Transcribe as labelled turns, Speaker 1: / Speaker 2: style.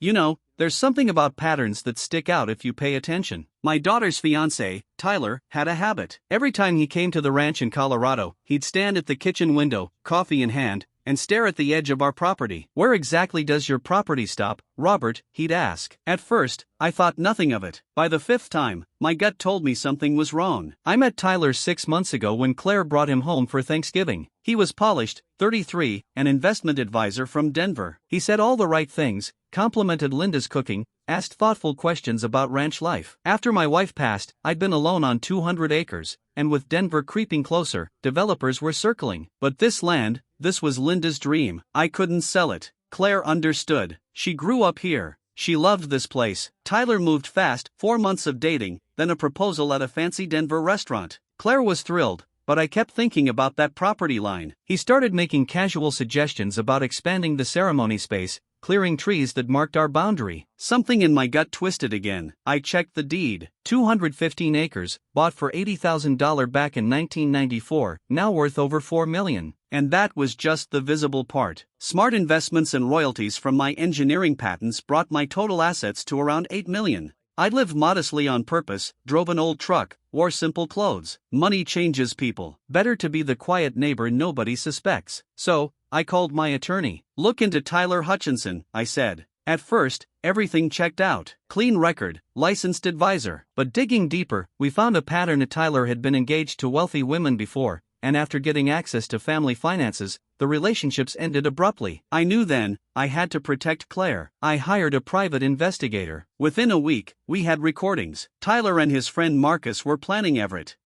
Speaker 1: You know, there's something about patterns that stick out if you pay attention. My daughter's fiancé, Tyler, had a habit. Every time he came to the ranch in Colorado, he'd stand at the kitchen window, coffee in hand, and stare at the edge of our property. "Where exactly does your property stop, Robert?" he'd ask. At first, I thought nothing of it. By the fifth time, my gut told me something was wrong. I met Tyler 6 months ago when Claire brought him home for Thanksgiving. He was polished, 33, an investment advisor from Denver. He said all the right things, complimented Linda's cooking, asked thoughtful questions about ranch life. After my wife passed, I'd been alone on 200 acres, and with Denver creeping closer, developers were circling. But this land, this was Linda's dream. I couldn't sell it. Claire understood. She grew up here. She loved this place. Tyler moved fast, 4 months of dating, then a proposal at a fancy Denver restaurant. Claire was thrilled, but I kept thinking about that property line. He started making casual suggestions about expanding the ceremony space, clearing trees that marked our boundary. Something in my gut twisted again. I checked the deed. 215 acres, bought for $80,000 back in 1994, now worth over $4 million. And that was just the visible part. Smart investments and royalties from my engineering patents brought my total assets to around $8 million. I lived modestly on purpose, drove an old truck, wore simple clothes. Money changes people. Better to be the quiet neighbor nobody suspects. So, I called my attorney. "Look into Tyler Hutchinson," I said. At first, everything checked out. Clean record, licensed advisor. But digging deeper, we found a pattern. Tyler had been engaged to wealthy women before, and after getting access to family finances, the relationships ended abruptly. I knew then, I had to protect Claire. I hired a private investigator. Within a week, we had recordings. Tyler and his friend Marcus were planning Everett.